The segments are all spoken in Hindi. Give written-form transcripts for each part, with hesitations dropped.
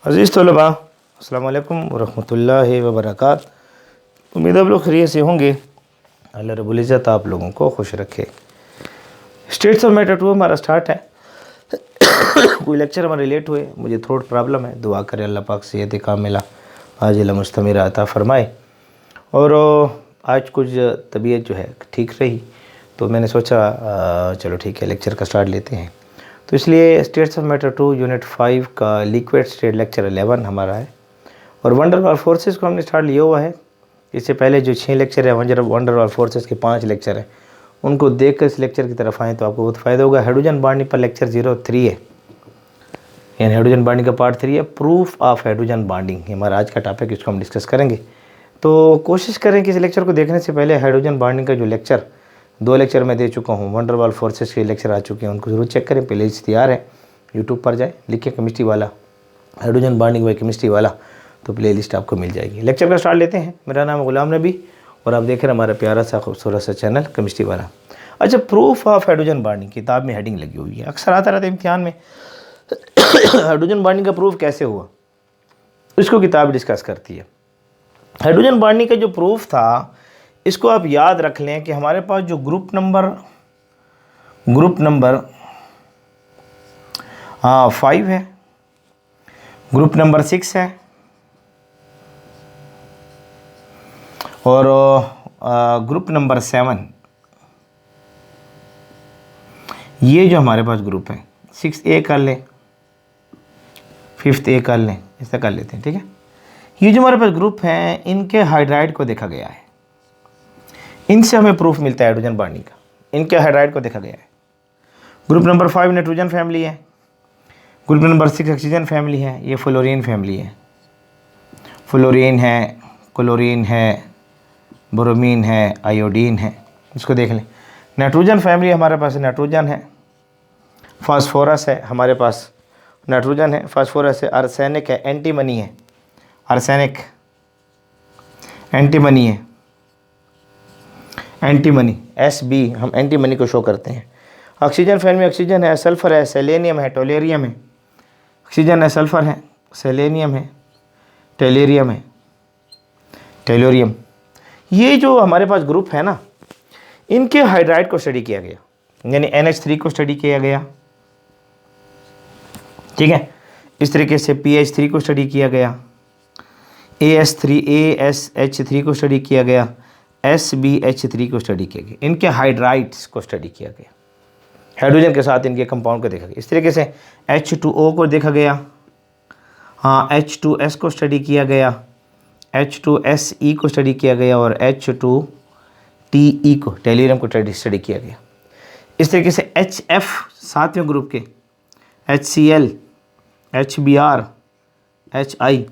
अज़ीज़ तलबा अस्सलाम वालेकुम वरहमतुल्लाहि वबरकातुहू। उम्मीद आप लोग खैरियत से होंगे। अल्लाह रब्बुल इज़्ज़त आप लोगों को खुश रखे। स्टेट्स ऑफ मैटर 2 हमारा स्टार्ट है। कोई लेक्चर हमारे लेट हुए, मुझे थ्रोट प्रॉब्लम है, दुआ करें अल्लाह पाक सेहत कामिला आजिला मुस्तमिरा अता फ़रमाए। और आज कुछ तबीयत जो है ठीक रही तो मैंने सोचा चलो ठीक है लेक्चर का स्टार्ट लेते हैं। तो इसलिए स्टेट्स ऑफ मैटर 2 यूनिट 5 का लिक्विड स्टेट लेक्चर 11 हमारा है। और वंडर वाल फोर्सेस को हमने स्टार्ट लिया हुआ है। इससे पहले जो 6 लेक्चर है वंडर वाल फोर्सेस के 5 लेक्चर हैं, उनको देख कर इस लेक्चर की तरफ आएँ तो आपको बहुत फ़ायदा होगा। हाइड्रोजन बॉन्डिंग पर लेक्चर 03 है, यानी हाइड्रोजन बॉन्डिंग का पार्ट 3 है, प्रूफ ऑफ हाइड्रोजन बॉन्डिंग हमारा आज का टॉपिक, इसको हम डिस्कस करेंगे। तो कोशिश करें कि इस लेक्चर को देखने से पहले हाइड्रोजन बॉन्डिंग का जो लेक्चर 2 लेक्चर मैं दे चुका हूँ, वंडर वाल फोर्सेस के लेक्चर आ चुके हैं, उनको ज़रूर चेक करें। प्ले लिस्ट तैयार है, यूट्यूब पर जाए, लिखिए केमिस्ट्री वाला, हाइड्रोजन बॉन्डिंग बाय केमिस्ट्री वाला, तो प्ले लिस्ट आपको मिल जाएगी। लेक्चर का स्टार्ट लेते हैं। मेरा नाम है गुलाम नबी और आप देख रहे हैं हमारा प्यारा सा खूबसूरत सा चैनल केमिस्ट्री वाला। अच्छा, प्रूफ ऑफ हाइड्रोजन बॉन्डिंग किताब में हेडिंग लगी हुई है, अक्सर आता रहता है इम्तिहान में। हाइड्रोजन बॉन्डिंग का प्रूफ कैसे हुआ, इसको किताब डिस्कस करती है। हाइड्रोजन बॉन्डिंग का जो प्रूफ था, इसको आप याद रख लें कि हमारे पास जो ग्रुप नंबर 5 है, ग्रुप नंबर 6 है और ग्रुप नंबर 7, ये जो हमारे पास ग्रुप है 6A कर लें, 5th A कर लें, ऐसा कर लेते हैं, ठीक है। ये जो हमारे पास ग्रुप हैं, इनके हाइड्राइड को देखा गया है, इनसे हमें प्रूफ मिलता है हाइड्रोजन बॉन्डिंग का। इनके हाइड्राइड को देखा गया है। ग्रुप नंबर 5 नाइट्रोजन फैमिली है, ग्रुप नंबर 6 ऑक्सीजन फैमिली है, ये फ्लोरीन फैमिली है। फ्लोरीन है, क्लोरीन है, ब्रोमीन है, आयोडीन है, इसको देख लें। नाइट्रोजन फैमिली हमारे पास नाइट्रोजन है, फास्फोरस है, हमारे पास नाइट्रोजन है, फास्फोरस है, आर्सेनिक है, एंटीमनी है, आर्सेनिक एंटीमनी है, एंटीमनी Sb, हम एंटीमनी को शो करते हैं। ऑक्सीजन फैमिली ऑक्सीजन है, सल्फर है, सेलेनियम है, टोलेरियम है। ऑक्सीजन है, सल्फर है, सेलेनियम है, टेलेरियम है, टेलोरियम। ये जो हमारे पास ग्रुप है ना, इनके हाइड्राइड को स्टडी किया गया, यानी NH3 को स्टडी किया गया, ठीक है। इस तरीके से PH3 को स्टडी किया गया, ASH3 को स्टडी किया गया, SbH3 को स्टडी किया गया। इनके हाइड्राइड्स को स्टडी किया गया, हाइड्रोजन के साथ इनके कंपाउंड को देखा गया। इस तरीके से H2O को देखा गया, हाँ, H2S को स्टडी किया गया, H2Se को स्टडी किया गया और H2Te को, टेलीरियम को स्टडी किया गया। इस तरीके से HF 7वें ग्रुप के, HCl, HBr, HI,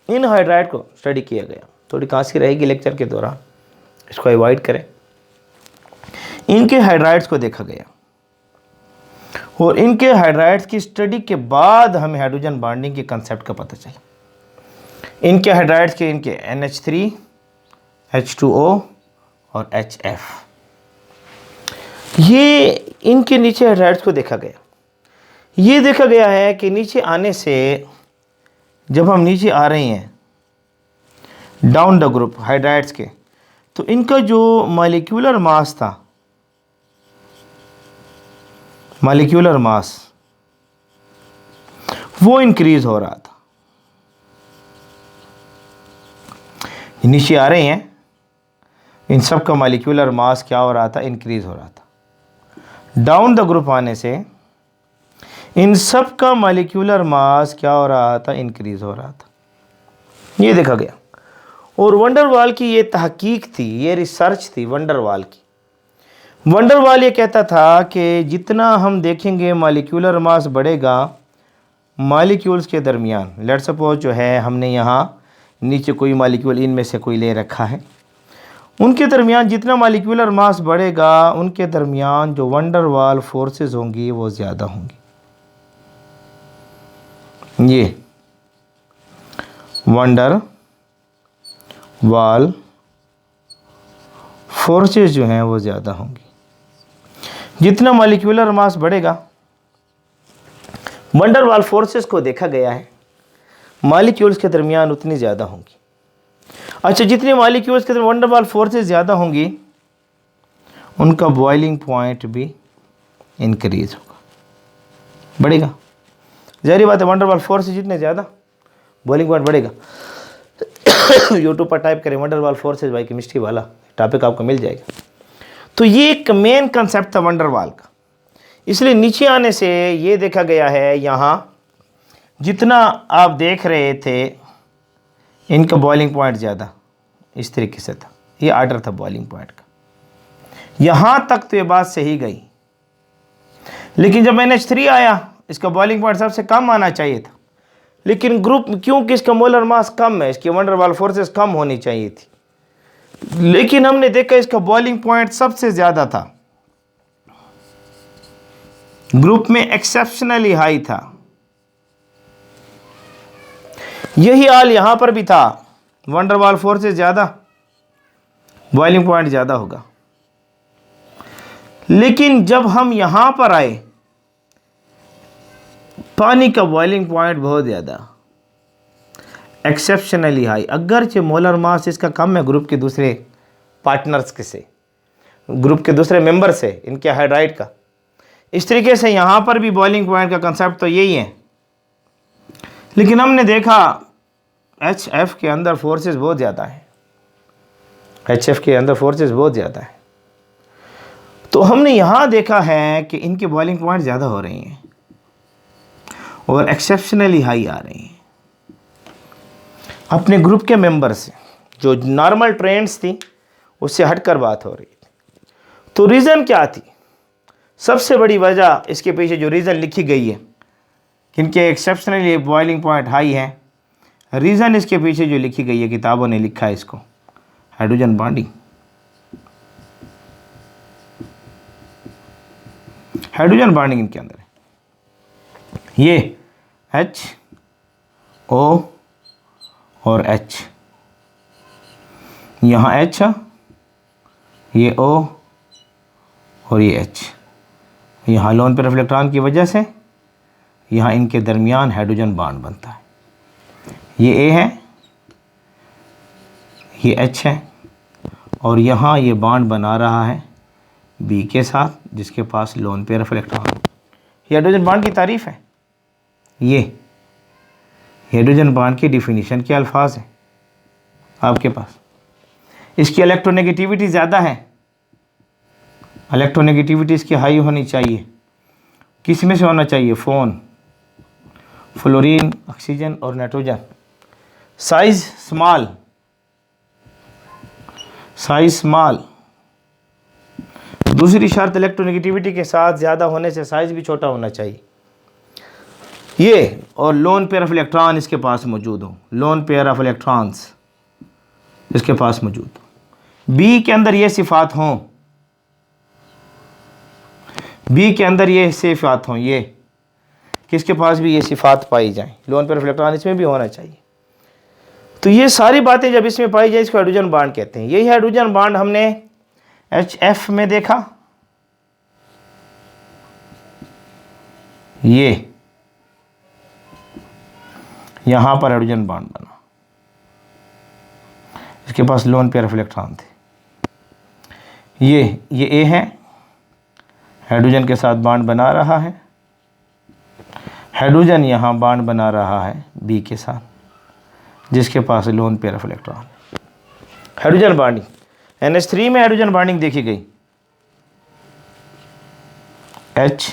इन हाइड्राइड को स्टडी किया गया। थोड़ी खांसी रहेगी लेक्चर के दौरान, इसको अवॉइड करें। इनके हाइड्राइड्स को देखा गया और इनके हाइड्राइड्स की स्टडी के बाद हमें हाइड्रोजन बॉन्डिंग के कंसेप्ट का पता चला। इनके हाइड्राइड्स के, इनके NH3, H2O और HF, ये इनके नीचे हाइड्राइड्स को देखा गया। ये देखा गया है कि नीचे आने से, जब हम नीचे आ रहे हैं डाउन द ग्रुप हाइड्राइड्स के, तो इनका जो मॉलिक्यूलर मास था, मॉलिक्यूलर मास वो इंक्रीज हो रहा था। नीचे आ रहे हैं, इन सब का मॉलिक्यूलर मास क्या हो रहा था, इंक्रीज हो रहा था। डाउन द ग्रुप आने से इन सब का मॉलिक्यूलर मास क्या हो रहा था, इंक्रीज हो रहा था। ये देखा गया। और वंडरवाल की ये तहकीक थी, ये रिसर्च थी वंडरवाल की। वंडरवाल ये कहता था कि जितना हम देखेंगे मॉलिक्यूलर मास बढ़ेगा मॉलिक्यूल्स के दरमियान, लेट्स सपोज जो है हमने यहाँ नीचे कोई मॉलिक्यूल इनमें से कोई ले रखा है, उनके दरमियान जितना मॉलिक्यूलर मास बढ़ेगा, उनके दरमियान जो वंडरवाल फोर्सेस होंगी वो ज़्यादा होंगी। ये वंडर वाल फोर्सेस जो हैं वो ज़्यादा होंगी। जितना मॉलिक्यूलर मास बढ़ेगा वंडर वाल फोर्सेस को देखा गया है मालिक्यूल्स के दरमियान उतनी ज़्यादा होंगी। अच्छा, जितनी मालिक्यूल्स के दरमियान वंडर वाल फोर्सेस ज़्यादा होंगी उनका बॉइलिंग पॉइंट भी इंक्रीज होगा, बढ़ेगा। ज़ाहिर बात है, वंडर वाल फोर्सेस जितने ज़्यादा बॉइलिंग पॉइंट बढ़ेगा। यूट्यूब पर टाइप करें वंडर वाल फोर्सेस बाई केमिस्ट्री वाला टॉपिक आपको मिल जाएगा। तो ये एक मेन कंसेप्ट था वंडर वाल का। इसलिए नीचे आने से ये देखा गया है, यहाँ जितना आप देख रहे थे इनका बॉइलिंग पॉइंट ज़्यादा इस तरीके से था, ये आर्डर था बॉइलिंग पॉइंट का। यहाँ तक तो ये बात सही गई, लेकिन जब NH3 आया इसका बॉइलिंग पॉइंट सबसे कम आना चाहिए था, लेकिन ग्रुप क्योंकि इसका मोलर मास कम है, इसकी वंडर वाल फोर्सेस कम होनी चाहिए थी, लेकिन हमने देखा इसका बॉइलिंग पॉइंट सबसे ज़्यादा था, ग्रुप में एक्सेप्शनली हाई था। यही हाल यहां पर भी था, वंडर वाल फोर्सेस ज़्यादा बॉइलिंग पॉइंट ज़्यादा होगा। लेकिन जब हम यहां पर आए पानी का बॉइलिंग पॉइंट बहुत ज़्यादा, एक्सेप्शनली हाई, अगरचे मोलर मास इसका कम है ग्रुप के दूसरे पार्टनर्स के से, ग्रुप के दूसरे मेंबर से, इनके हाइड्राइड का। इस तरीके से यहाँ पर भी बॉइलिंग पॉइंट का कंसेप्ट तो यही है, लेकिन हमने देखा HF के अंदर फोर्सेस बहुत ज़्यादा है, HF के अंदर फोर्सेस बहुत ज़्यादा है। तो हमने यहाँ देखा है कि इनके बॉइलिंग पॉइंट ज़्यादा हो रही हैं और एक्सेप्शनली हाई आ रही हैं अपने ग्रुप के मेंबर से। जो नॉर्मल ट्रेंड्स थी उससे हटकर बात हो रही थी। तो रीज़न क्या थी? सबसे बड़ी वजह इसके पीछे जो रीज़न लिखी गई है कि इनके एक्सेप्शनली बॉइलिंग पॉइंट हाई है, रीज़न इसके पीछे जो लिखी गई है, किताबों ने लिखा है इसको, हाइड्रोजन बॉन्डिंग। हाइड्रोजन बॉन्डिंग इनके अंदर है। ये HO और H, यहाँ H, ये O और ये H, यहाँ लोन पेयर ऑफ इलेक्ट्रॉन की वजह से यहाँ इनके दरमियान हाइड्रोजन बॉन्ड बनता है। ये A है, ये H है, और यहाँ ये बॉन्ड बना रहा है B के साथ जिसके पास लोन पेयर ऑफ इलेक्ट्रॉन। ये हाइड्रोजन बॉन्ड की तारीफ है। ये हाइड्रोजन बॉन्ड की डिफिनीशन के अल्फाज हैं आपके पास। इसकी इलेक्ट्रोनेगेटिविटी ज़्यादा है, इलेक्ट्रोनेगेटिविटी इसकी हाई होनी चाहिए। किस में से होना चाहिए? फोन, फ्लोरीन, ऑक्सीजन और nitrogen. Size small, size small. दूसरी शर्त इलेक्ट्रोनेगेटिविटी के साथ ज़्यादा होने से साइज भी छोटा होना चाहिए। ये और लोन पेयर ऑफ इलेक्ट्रॉन इसके पास मौजूद हो, लोन पेयर ऑफ इलेक्ट्रॉन्स इसके पास मौजूद हो। बी के अंदर ये सिफात हों, बी के अंदर ये सिफात हों, ये किसके पास भी ये सिफात पाई जाए, लोन पेयर ऑफ इलेक्ट्रॉन इसमें भी होना चाहिए। तो ये सारी बातें जब इसमें पाई जाए इसको हाइड्रोजन बॉन्ड कहते हैं। यही हाइड्रोजन बॉन्ड हमने HF में देखा, ये यहां पर हाइड्रोजन बॉन्ड बना, इसके पास लोन पेयर ऑफ इलेक्ट्रॉन थे। ये A है, हाइड्रोजन के साथ बॉन्ड बना रहा है, हाइड्रोजन यहां बॉन्ड बना रहा है B के साथ जिसके पास lone pair of electron. Hydrogen bonding NH3 में हाइड्रोजन बॉन्डिंग देखी गई, H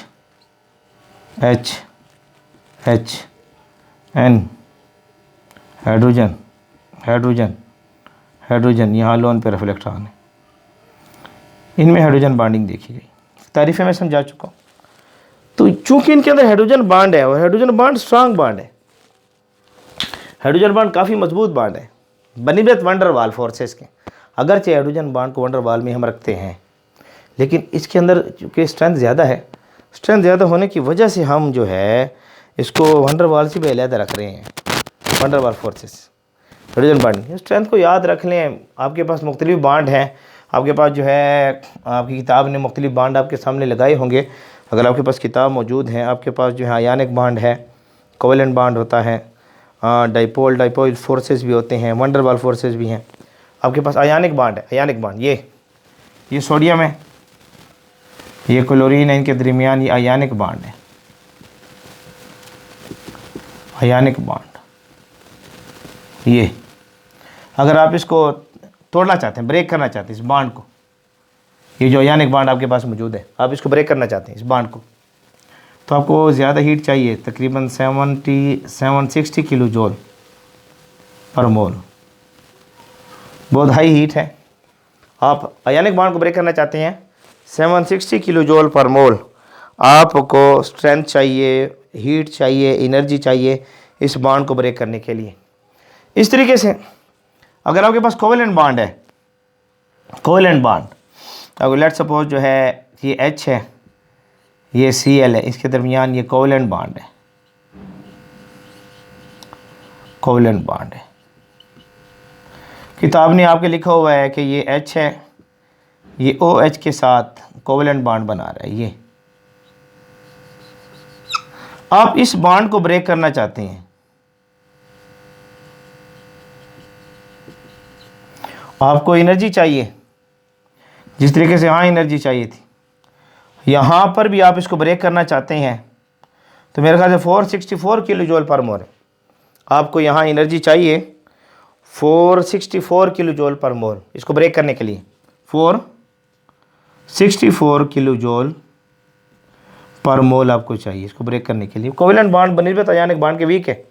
H H N, hydrogen hydrogen hydrogen, यहाँ लोन पेयर ऑफ इलेक्ट्रॉन है। इनमें हाइड्रोजन बॉन्डिंग देखी गई, तारीफें मैं समझा चुका हूँ। तो चूंकि इनके अंदर हाइड्रोजन बॉन्ड है और हाइड्रोजन बॉन्ड स्ट्रांग बॉन्ड है, हाइड्रोजन बॉन्ड काफ़ी मजबूत बॉन्ड है बनिस्बत वंडर वाल फोर्सेस के। अगरचे हाइड्रोजन बॉन्ड को वंडर वाल में हम रखते हैं, लेकिन इसके अंदर चूँकि स्ट्रेंथ ज़्यादा है, स्ट्रेंथ ज़्यादा होने की वजह से हम जो है इसको वंडर वाल से भी अलग रख रहे हैं। वंडर वाल फोर्सेस हाइड्रोजन बॉन्ड स्ट्रेंथ को याद रख लें। आपके पास मुख्तलिफ बॉन्ड हैं, आपके पास जो है आपकी किताब ने मुख्तलिफ बॉन्ड आपके सामने लगाए होंगे, अगर आपके पास किताब मौजूद है, आपके पास जो है आयनिक बॉन्ड है, कोवेलेंट बॉन्ड होता है, डाइपोल फोर्सेस भी होते हैं, वंडर वाल फोर्सेस भी हैं। आपके पास आयनिक बॉन्ड है, आयनिक बॉन्ड ये सोडियम है, ये क्लोरीन है, इनके दरमियान ये आयनिक बॉन्ड है, आयनिक बॉन्ड। ये अगर आप इसको तोड़ना चाहते हैं, ब्रेक करना चाहते हैं इस बॉन्ड को, ये जो आयनिक बॉन्ड आपके पास मौजूद है, आप इसको ब्रेक करना चाहते हैं इस बॉन्ड को, तो आपको ज़्यादा हीट चाहिए, तकरीबन 760 किलो जूल पर मोल, बहुत हाई हीट है। आप आयनिक बॉन्ड को ब्रेक करना चाहते हैं 760 किलो जूल पर मोल, आपको स्ट्रेंथ चाहिए, हीट चाहिए, एनर्जी चाहिए इस बॉन्ड को ब्रेक करने के लिए। इस तरीके से अगर आपके पास कोवेलेंट बॉन्ड है, कोवेलेंट बॉन्ड, अगर लेट सपोज जो है ये H है, ये Cl है, इसके दरमियान ये कोवेलेंट बॉन्ड है, कोवेलेंट बॉन्ड है। किताब ने आपके लिखा हुआ है कि ये H है, ये OH के साथ कोवेलेंट बॉन्ड बना रहा है। ये आप इस बॉन्ड को ब्रेक करना चाहते हैं, आपको एनर्जी चाहिए, जिस तरीके से यहाँ एनर्जी चाहिए थी, यहाँ पर भी आप इसको ब्रेक करना चाहते हैं, तो मेरे ख्याल से 464 किलो जूल पर मोल है। आपको यहाँ एनर्जी चाहिए 464 किलो जूल पर मोल इसको ब्रेक करने के लिए, 464 किलो जूल पर मोल आपको चाहिए इसको ब्रेक करने के लिए। कोवेलेंट बॉन्ड बनिस्बत आयनिक बॉन्ड के वीक है,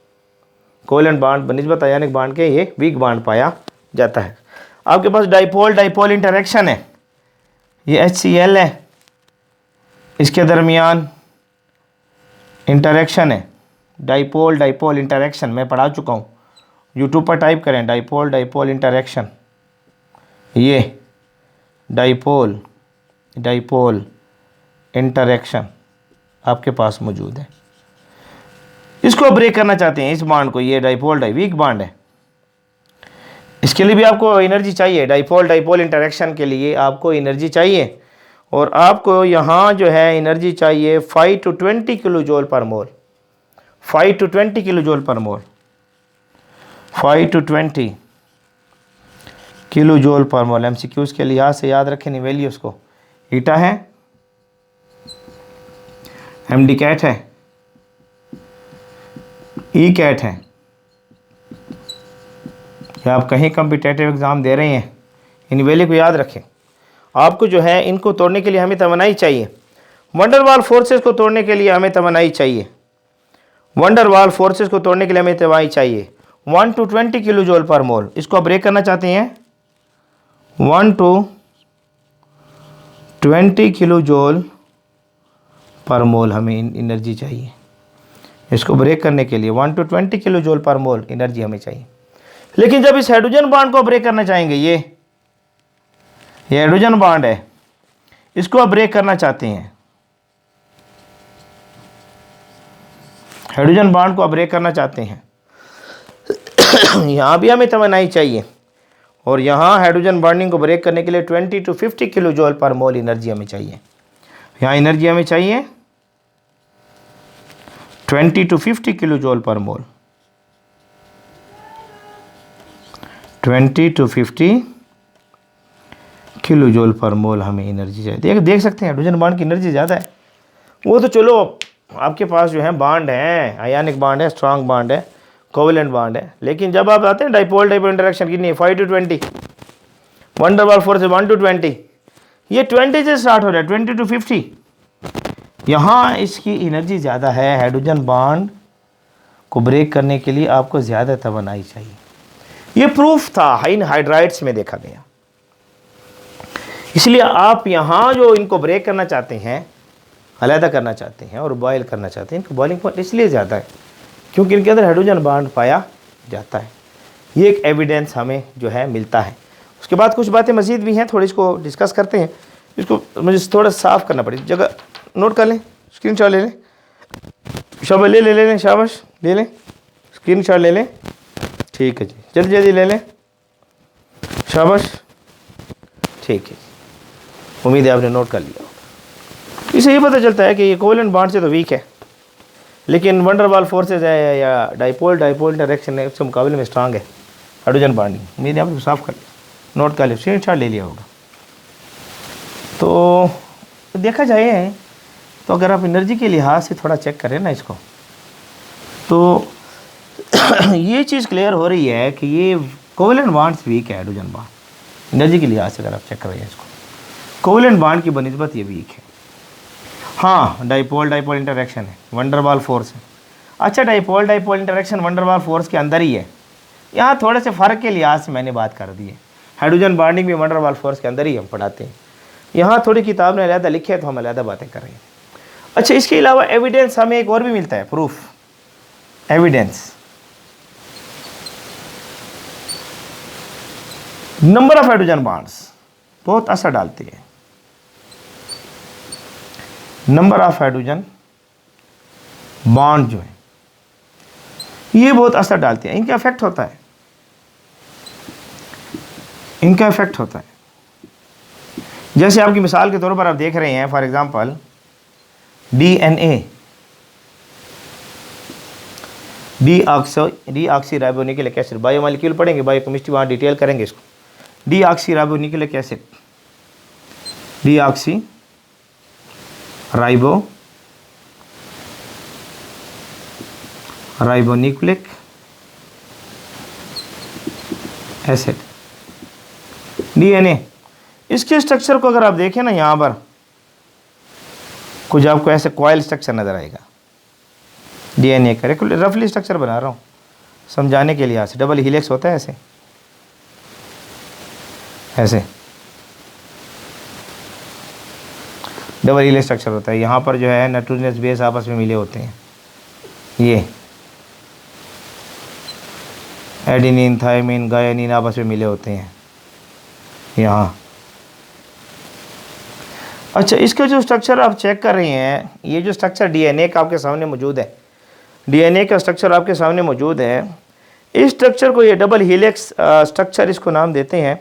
कोवेलेंट बॉन्ड बनिस्बत आयनिक बॉन्ड के ये वीक बॉन्ड पाया जाता है। आपके पास डाइपोल इंटरेक्शन है, ये HCl है, इसके दरमियान इंटरेक्शन है, डाइपोल इंटरेक्शन मैं पढ़ा चुका हूँ, यूट्यूब पर टाइप करें डाइपोल इंटरेक्शन, ये डाइपोल इंटरेक्शन आपके पास मौजूद है। इसको ब्रेक करना चाहते हैं इस बॉन्ड को, ये डाइपोल वीक बॉन्ड है, इसके लिए भी आपको एनर्जी चाहिए। डाइपोल इंटरेक्शन के लिए आपको एनर्जी चाहिए, और आपको यहाँ जो है एनर्जी चाहिए 5 to 20 किलो जूल पर मोल, 5 to 20 किलो जूल पर मोल, 5 to 20 किलो जूल पर मोल। MCQs के लिहाज से याद रखें वैल्यूज़ को। ईटा है, MD कैट है, E कैट है, या आप कहीं कम्पिटेटिव एग्ज़ाम दे रहे हैं, इन वैल्यू को याद रखें। आपको जो है इनको तोड़ने के लिए हमें तमन्नाई चाहिए, वंडर वाल फोर्सेस को तोड़ने के लिए हमें तमन्नाई चाहिए, वंडर वाल फोर्सेस को तोड़ने के लिए हमें तमन्नाई चाहिए 1 to 20 किलो जूल पर मोल। इसको ब्रेक करना चाहते हैं 1 to 20 किलो जूल पर मोल हमें एनर्जी चाहिए। इसको ब्रेक करने के लिए 1 to 20 किलो जूल पर मोल एनर्जी हमें चाहिए। लेकिन जब इस हाइड्रोजन बॉन्ड को ब्रेक करना चाहेंगे, ये हाइड्रोजन बॉन्ड है, इसको आप ब्रेक करना चाहते हैं, हाइड्रोजन बॉन्ड को आप ब्रेक करना चाहते हैं, यहाँ भी हमें तमन्नाई चाहिए, और यहाँ हाइड्रोजन बॉन्डिंग को ब्रेक करने के लिए 20 to 50 किलो जूल पर मोल एनर्जी हमें चाहिए। यहाँ एनर्जी हमें चाहिए 20 to 50 किलो जूल पर मोल, 20 to 50 किलो जूल पर मोल हमें एनर्जी चाहिए। देख सकते हैं हाइड्रोजन बॉन्ड की एनर्जी ज़्यादा है। वो तो चलो आपके पास जो है बॉन्ड है, आयनिक बॉन्ड है, स्ट्रांग बॉन्ड है, कोवेलेंट बॉन्ड है, लेकिन जब आप आते हैं डाइपोल इंटरेक्शन कितनी है 5 to 20, वंडर वाल फोर्स 1 to 20, ये 20 से स्टार्ट हो रहा है 20 to 50। यहाँ इसकी एनर्जी ज़्यादा है, हाइड्रोजन बॉन्ड को ब्रेक करने के लिए आपको ज़्यादा तवनाई चाहिए। ये प्रूफ था इन हाइड्राइड्स में देखा गया। इसलिए आप यहाँ जो इनको ब्रेक करना चाहते हैं, अलहदा करना चाहते हैं और बॉयल करना चाहते हैं, इनका बॉइलिंग पॉइंट इसलिए ज़्यादा है क्योंकि इनके अंदर हाइड्रोजन बॉन्ड पाया जाता है। ये एक एविडेंस हमें जो है मिलता है। उसके बाद कुछ बातें मज़ीद भी हैं, थोड़ी इसको डिस्कस करते हैं। इसको मुझे थोड़ा साफ़ करना पड़ेगा, जगह नोट कर लें, स्क्रीनशॉट ले लें, शाबाश ले लें, शाबाश ले लें, स्क्रीनशॉट ले लें, ठीक है जी, जल्दी जल्दी ले लें, शाबाश, ठीक है, उम्मीद है आपने नोट कर लिया। इससे ये पता चलता है कि ये कोवेलेंट बॉन्ड से तो वीक है, लेकिन वंडरवाल फोर्सेज है या डाइपोल इंटरेक्शन है उसके मुकाबले में स्ट्रांग है हाइड्रोजन बॉन्डिंग। मैंने आपको साफ कर लिया, नोट कर लिया, स्क्रीनशॉट ले लिया होगा। तो देखा जाए तो अगर आप एनर्जी के लिहाज से थोड़ा चेक करें ना इसको, तो ये चीज़ क्लियर हो रही है कि ये कोवेलेंट बॉन्ड्स वीक है हाइड्रोजन बॉन्ड एनर्जी के लिहाज से। अगर आप चेक कर रहे हैं इसको, कोवेलेंट बॉन्ड की बनिस्बत ये वीक है। हाँ, डाइपोल इंटरेक्शन है, वंडरवाल फोर्स है। अच्छा, डाइपोल इंटरेक्शन वंडरवाल फोर्स के अंदर ही है। यहाँ थोड़े से फ़र्क के लिहाज से मैंने बात कर दी है। हाइड्रोजन बॉन्डिंग भी वंडरवाल फोर्स के अंदर ही हम पढ़ाते हैं। यहाँ थोड़ी किताब ने अलहदा लिखे है तो हम अलहदा बातें कर रहे हैं। अच्छा, इसके अलावा एविडेंस हमें एक और भी मिलता है, proof, evidence. Number of hydrogen bonds बहुत असर डालती है। नंबर ऑफ हाइड्रोजन बॉन्ड जो है ये बहुत असर डालती है, इनका इफेक्ट होता है, इनका इफेक्ट होता है। जैसे आपकी मिसाल के तौर पर आप देख रहे हैं, for example DNA, deoxy ribonucleic acid, biomolecule पढ़ेंगे, बायोकेमिस्ट्री वहाँ डिटेल करेंगे इसको। Deoxy ribonucleic acid, deoxy ribonucleic acid, DNA. इसके स्ट्रक्चर को अगर आप देखें ना, यहाँ पर कुछ आपको ऐसे कॉइल स्ट्रक्चर नज़र आएगा। डीएनए का रफली स्ट्रक्चर बना रहा हूँ समझाने के लिए। यहाँ से डबल हीलिक्स होता है, ऐसे ऐसे डबल हीलिक्स स्ट्रक्चर होता है। यहाँ पर जो है नाइट्रोजनस बेस आपस में मिले होते हैं, ये एडेनिन, थायमिन, गायनिन आपस में मिले होते हैं यहाँ। अच्छा, इसका जो स्ट्रक्चर आप चेक कर रहे हैं, ये जो स्ट्रक्चर डीएनए का आपके सामने मौजूद है, डीएनए का स्ट्रक्चर आपके सामने मौजूद है। इस स्ट्रक्चर को ये डबल हीलिक्स स्ट्रक्चर इसको नाम देते हैं।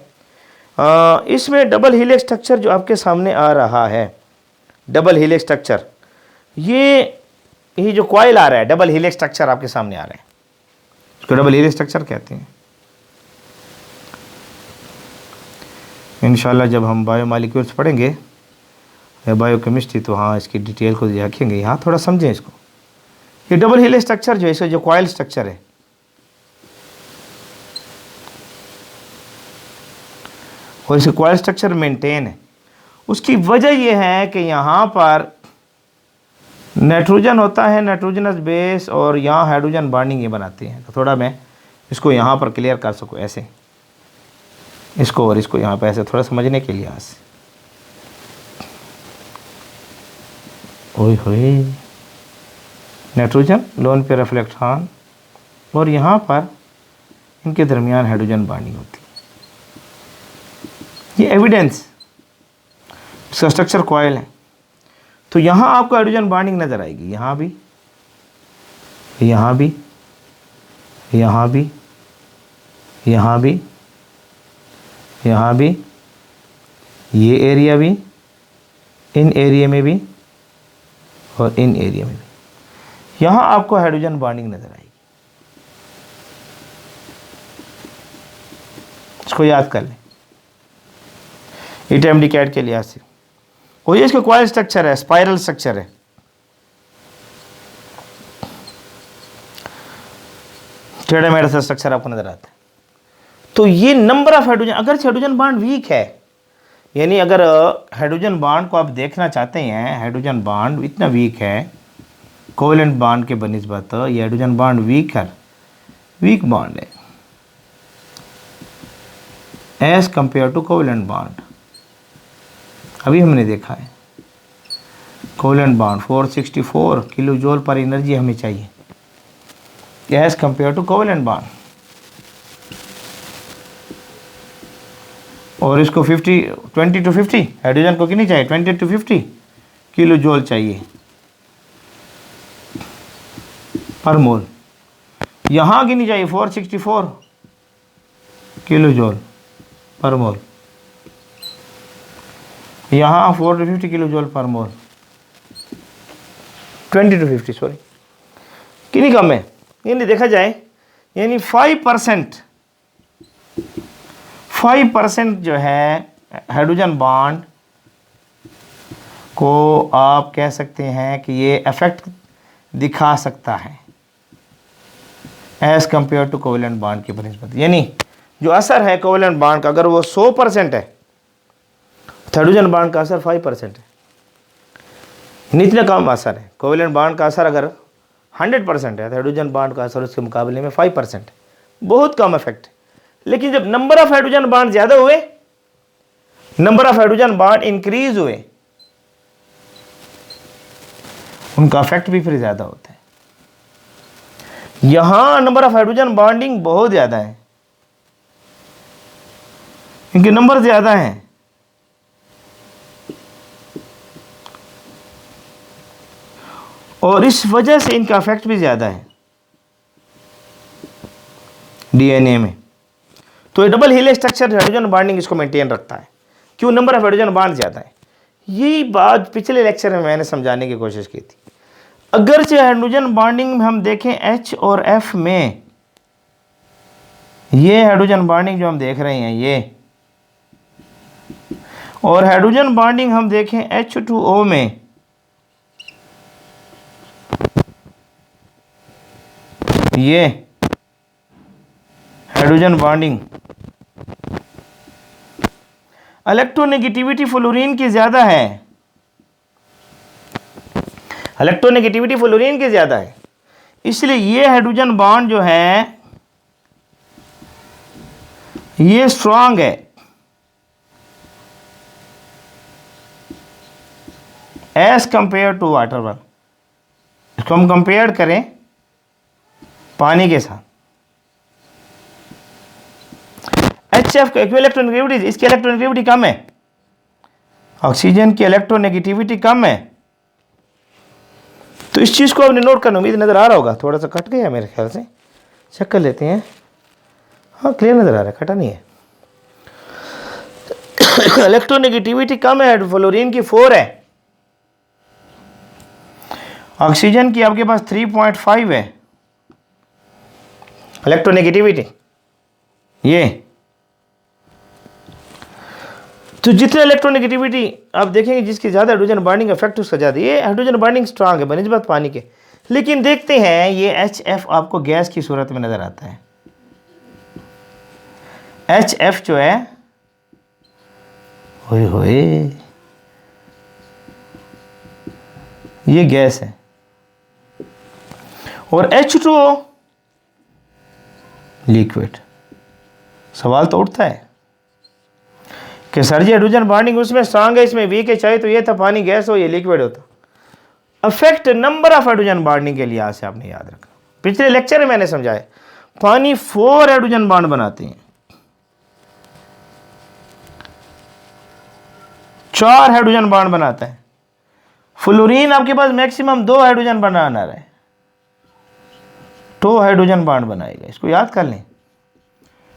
इसमें डबल हीलिक्स स्ट्रक्चर जो आपके सामने आ रहा है, डबल हीलिक्स स्ट्रक्चर, ये जो कॉइल आ रहा है, डबल हीलिक्स स्ट्रक्चर आपके सामने आ रहा है, इसको डबल हीलिक्स स्ट्रक्चर कहते हैं। इंशाल्लाह जब हम बायोमोलिक्यूल्स पढ़ेंगे या बायोकेमिस्ट्री, तो हाँ इसकी डिटेल को रखेंगे। यहाँ थोड़ा समझें इसको। ये डबल हीलिक्स स्ट्रक्चर जो है, इसका जो कॉइल स्ट्रक्चर है, और इसे कॉइल स्ट्रक्चर मेंटेन है। उसकी वजह यह है कि यहाँ पर नाइट्रोजन होता है, नाइट्रोजनस बेस, और यहाँ हाइड्रोजन बॉन्डिंग ये बनाते हैं। तो थोड़ा मैं इसको यहाँ पर क्लियर कर सकूँ, ऐसे इसको और इसको यहाँ पर ऐसे थोड़ा समझने के लिए। आज ओए होए, नाइट्रोजन लोन पे रिफ्लेक्टॉन, और यहाँ पर इनके दरमियान हाइड्रोजन बॉन्डिंग होती है। ये एविडेंस, इसका स्ट्रक्चर कॉइल है। तो यहाँ आपको हाइड्रोजन बॉन्डिंग नज़र आएगी, यहाँ भी, यहाँ भी, यहाँ भी, यहाँ भी, यहाँ भी, ये एरिया भी, इन एरिया में भी, और इन एरिया में भी। यहाँ आपको हाइड्रोजन बॉन्डिंग नज़र आएगी। इसको याद कर लें एटम डिकैड के लिहाज से। और ये इसका कॉइल स्ट्रक्चर है, स्पाइरल स्ट्रक्चर है। टेढ़ा मेढ़ा सा स्ट्रक्चर आपको नजर आता है। तो ये नंबर ऑफ हाइड्रोजन, अगर हाइड्रोजन बॉन्ड वीक है, यानी अगर हाइड्रोजन बॉन्ड को आप देखना चाहते हैं, हाइड्रोजन बॉन्ड इतना वीक है कोवेलेंट बॉन्ड के बनिस्बत, ये हाइड्रोजन बॉन्ड वीक बॉन्ड है as compare to covalent bond. अभी हमने देखा है कोवेलेंट बॉन्ड 464 किलो जूल पर एनर्जी हमें चाहिए as compare to covalent bond, और इसको 20 to 50 हाइड्रोजन को कितनी चाहिए, 20 to 50 किलो जूल चाहिए पर मोल। यहाँ कितनी चाहिए, 464 किलो जूल पर मोल, यहाँ 450 किलो जूल पर मोल। 20 to 50 सॉरी, कितनी कम है, यानी देखा जाए यानी 5% जो है हाइड्रोजन बॉन्ड को आप कह सकते हैं कि ये इफेक्ट दिखा सकता है as compare to covalent bond की बनिस्बत। यानी जो असर है कोवेलेंट बॉन्ड का अगर वो 100% है तो हाइड्रोजन बॉन्ड का असर 5% है, इतना कम असर है। कोवेलेंट बॉन्ड का असर अगर 100% है तो हाइड्रोजन बॉन्ड का असर उसके मुकाबले में 5% है, बहुत कम इफेक्ट है। लेकिन जब नंबर ऑफ हाइड्रोजन बॉन्ड ज़्यादा हुए, number of hydrogen bond increase हुए, उनका इफेक्ट भी फिर ज़्यादा होता है। यहां नंबर ऑफ हाइड्रोजन बॉन्डिंग बहुत ज़्यादा है, इनके नंबर ज़्यादा हैं, और इस वजह से इनका इफेक्ट भी ज़्यादा है डीएनए में। तो ये double helix structure hydrogen bonding इसको मेंटेन रखता है। क्यों? नंबर ऑफ हाइड्रोजन बॉन्ड ज़्यादा है। यही बात पिछले लेक्चर में मैंने समझाने की कोशिश की थी। अगर से हाइड्रोजन बॉन्डिंग में हम देखें H और F में, ये हाइड्रोजन बॉन्डिंग जो हम देख रहे हैं ये, और हाइड्रोजन बॉन्डिंग हम देखें H2O में, ये हाइड्रोजन बॉन्डिंग इलेक्ट्रोनेगेटिविटी फ्लोरीन की ज्यादा है, इलेक्ट्रोनेगेटिविटी फ्लोरीन की ज्यादा है, इसलिए ये हाइड्रोजन बॉन्ड जो है ये स्ट्रांग है as compare to water one. इसको हम कंपेयर करें पानी के साथ। HF का इलेक्ट्रोनेगेटिविटी, इसकी इलेक्ट्रोनेगेटिविटी कम है, ऑक्सीजन की इलेक्ट्रोनेगेटिविटी कम है। तो इस चीज़ को आपने नोट करना, उम्मीद नज़र आ रहा होगा, थोड़ा सा कट गया मेरे ख्याल से, चेक कर लेते हैं। हाँ क्लियर नज़र आ रहा है, कटा नहीं है। इलेक्ट्रोनेगेटिविटी कम है, फ्लोरीन की 4 है, ऑक्सीजन की आपके पास 3.5 है इलेक्ट्रोनेगेटिविटी ये। तो जितने इलेक्ट्रोनेगेटिविटी आप देखेंगे जिसकी ज़्यादा हाइड्रोजन बॉन्डिंग इफेक्ट उसका ज़्यादा, ये हाइड्रोजन बॉन्डिंग स्ट्रांग है बनिस्बत पानी के। लेकिन देखते हैं ये HF आपको गैस की सूरत में नज़र आता है। HF जो है होए होए ये गैस है, और H2O लिक्विड। सवाल तो उठता है कि सर जी हाइड्रोजन बॉन्डिंग उसमें स्ट्रांग है, इसमें वीक है, चाहे तो ये था पानी गैस हो, ये लिक्विड होता। Affect number of hydrogen bonding के लिहाज से आपने याद रखना। पिछले लेक्चर में मैंने समझाया पानी 4 हाइड्रोजन बॉन्ड बनाते हैं, 4 हाइड्रोजन बॉन्ड बनाता है। फ्लोरीन आपके पास मैक्सिमम 2 हाइड्रोजन बनाना रहा है, 2 हाइड्रोजन बॉन्ड बनाएगा। इसको याद कर लें,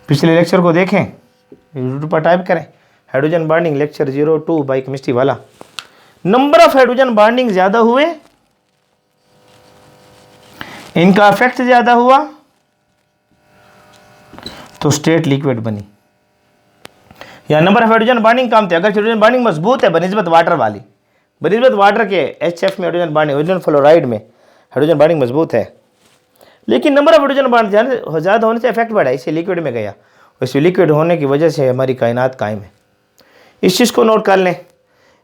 पिछले लेक्चर को देखें, यूट्यूब पर टाइप करें hydrogen bonding lecture 02 by chemistry वाला। नंबर ऑफ हाइड्रोजन बॉन्डिंग ज्यादा हुए, इनका इफेक्ट ज्यादा हुआ, तो स्टेट लिक्विड बनी। या नंबर ऑफ हाइड्रोजन बॉन्डिंग कम थे, अगर हाइड्रोजन बॉन्डिंग मजबूत है बनिस्बत वाटर वाली, बनिस्बत वाटर के HF में हाइड्रोजन बॉन्डिंग, हाइड्रोजन फ्लोराइड में हाइड्रोजन बॉन्डिंग मजबूत है, लेकिन नंबर ऑफ हाइड्रोजन बॉन्ड ज़्यादा होने से इफेक्ट बढ़ा, इसे लिक्विड में गया। इस लिक्विड होने की वजह से हमारी कायनात कायम है। इस चीज़ को नोट कर लें।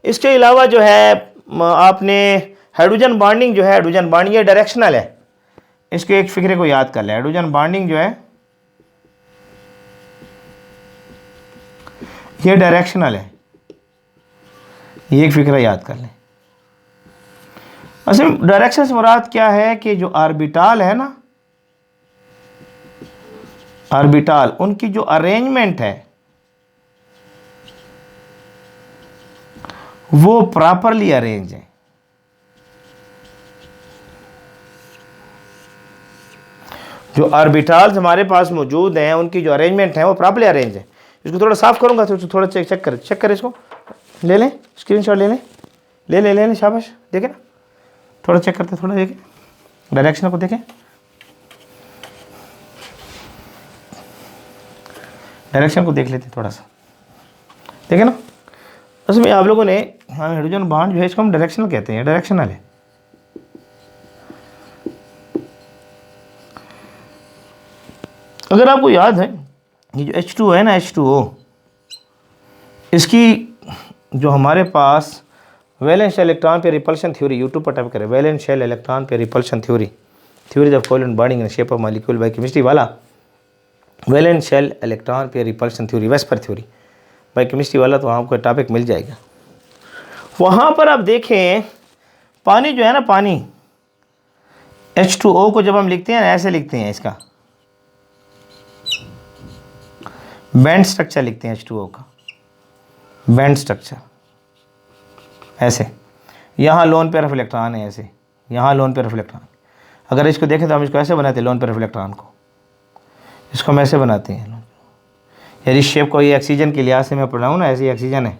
इसके अलावा जो है आपने हाइड्रोजन बॉन्डिंग जो है, हाइड्रोजन बॉन्डिंग ये डायरेक्शनल है, इसके एक फिक्रे को याद कर लें। हाइड्रोजन बॉन्डिंग जो है ये डायरेक्शनल है, ये एक फिक्रा याद कर लें। असल डायरेक्शन से मुराद क्या है कि जो ऑर्बिटल है ना, ऑर्बिटल उनकी जो अरेंजमेंट है वो प्रॉपरली अरेंज है। जो ऑर्बिटल्स हमारे पास मौजूद हैं उनकी जो अरेंजमेंट है वो प्रॉपरली अरेंज है। इसको थोड़ा साफ करूंगा तो थोड़ा चेक कर इसको ले लें, स्क्रीनशॉट ले लें, ले लें शाबाश, देखें ना थोड़ा चेक करते, थोड़ा देखें डायरेक्शन को, देखें डायरेक्शन को देख लेते थोड़ा सा, देखें ना। उसमें आप लोगों ने हाइड्रोजन बॉन्ड जो है इसको हम डायरेक्शनल कहते हैं, डायरेक्शनल है। अगर आपको याद है ये जो H2O है ना, H2O, इसकी जो हमारे पास वैलेंस शेल इलेक्ट्रॉन पे रिपल्शन थ्योरी, यूट्यूब पर टाइप करें वैलेंस शेल इलेक्ट्रॉन पे repulsion theory, theory of covalent bonding in shape of molecule by chemistry वाला, वैलेंस शेल इलेक्ट्रॉन पे repulsion theory, VSEPR theory by chemistry वाला, तो आपको टॉपिक मिल जाएगा। वहाँ पर आप देखें पानी जो है ना, पानी H2O को जब हम लिखते हैं ऐसे लिखते हैं, इसका बैंड स्ट्रक्चर लिखते हैं H2O का, बैंड स्ट्रक्चर ऐसे, यहाँ लोन पेयर ऑफ इलेक्ट्रॉन है ऐसे, यहाँ लोन पेयर ऑफ इलेक्ट्रॉन। अगर इसको देखें तो हम इसको ऐसे बनाते हैं, लोन पेयर ऑफ इलेक्ट्रॉन को, इसको हम ऐसे बनाते हैं। यार इस शेप को, ये ऑक्सीजन के लिहाज से मैं पढ़ाऊँ ना, ऐसे ऑक्सीजन है,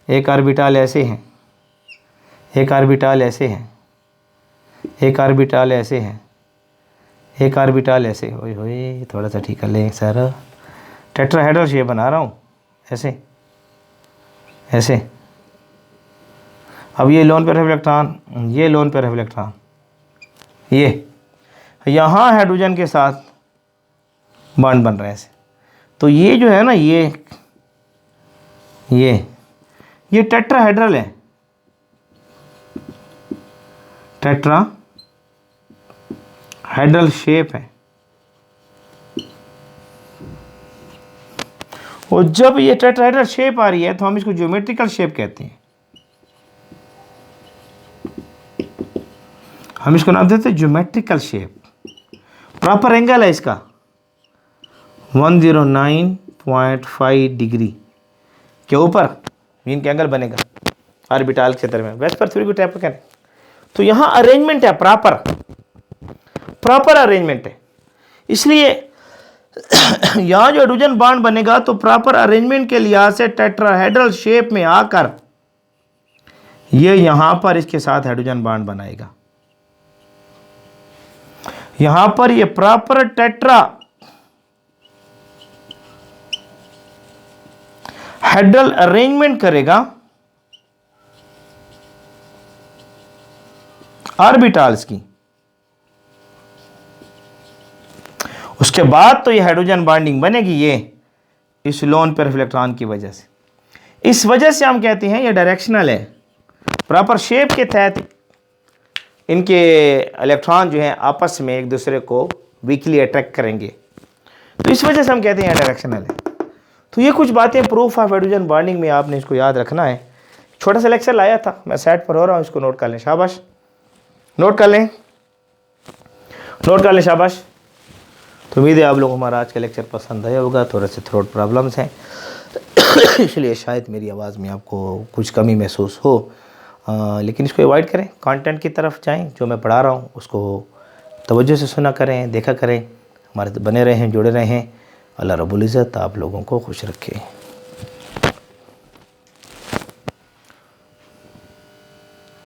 एक ऑर्बिटल ऐसे हैं, एक ऑर्बिटल ऐसे हैं, एक ऑर्बिटल ऐसे हैं, एक ऑर्बिटल ऐसे, ओए होए थोड़ा सा ठीक कर लें सर, टेट्राहेड्रल शेप बना रहा हूँ ऐसे ऐसे। अब ये लोन पेयर ऑफ इलेक्ट्रॉन, ये लोन पेयर ऑफ इलेक्ट्रॉन, ये यहाँ हाइड्रोजन के साथ बॉन्ड बन रहा है ऐसे। तो ये जो है ना, ये टेट्राहेड्रल है, टेट्राहेड्रल शेप है। और जब ये टेट्राहेड्रल शेप आ रही है तो हम इसको ज्योमेट्रिकल शेप कहते हैं, हम इसको नाम देते हैं ज्योमेट्रिकल शेप। प्रॉपर एंगल है इसका 109.5 डिग्री के ऊपर मीन का एंगल बनेगा ऑर्बिटल क्षेत्र में, वेस्पर थ्योरी को टाइप करें। तो यहाँ अरेंजमेंट है, प्रॉपर अरेंजमेंट है, इसलिए यहाँ जो हाइड्रोजन बॉन्ड बनेगा तो प्रॉपर अरेंजमेंट के लिहाज से टेट्राहेड्रल शेप में आकर ये यहाँ पर इसके साथ हाइड्रोजन बॉन्ड बनाएगा। यहाँ पर ये प्रॉपर टेट्राहेड्रल अरेंजमेंट करेगा ऑर्बिटल्स की। उसके बाद तो ये हाइड्रोजन बॉन्डिंग बनेगी ये इस लोन पेयर ऑफ इलेक्ट्रॉन की वजह से। इस वजह से हम कहते हैं ये डायरेक्शनल है, प्रॉपर शेप के तहत इनके इलेक्ट्रॉन जो हैं आपस में एक दूसरे को वीकली अट्रैक्ट करेंगे, तो इस वजह से हम कहते हैं डायरेक्शनल है। तो ये कुछ बातें प्रूफ ऑफ हाइड्रोजन बॉन्डिंग में आपने इसको याद रखना है। छोटा सा लेक्चर लाया था, मैं साइड पर हो रहा हूँ, इसको नोट कर लें, शाबाश, नोट कर लें, शाबाश। तो उम्मीद है आप लोगों को हमारा आज का लेक्चर पसंद आया होगा। थोड़े से थ्रोट प्रॉब्लम्स हैं इसलिए शायद मेरी आवाज़ में आपको कुछ कमी महसूस हो, लेकिन इसको अवॉइड करें, कंटेंट की तरफ जाएं, जो मैं पढ़ा रहा हूँ उसको तवज्जो से सुना करें, देखा करें, हमारे बने रहें, जुड़े रहें। अल्लाह रब्बुल इज़्ज़त आप लोगों को खुश रखे।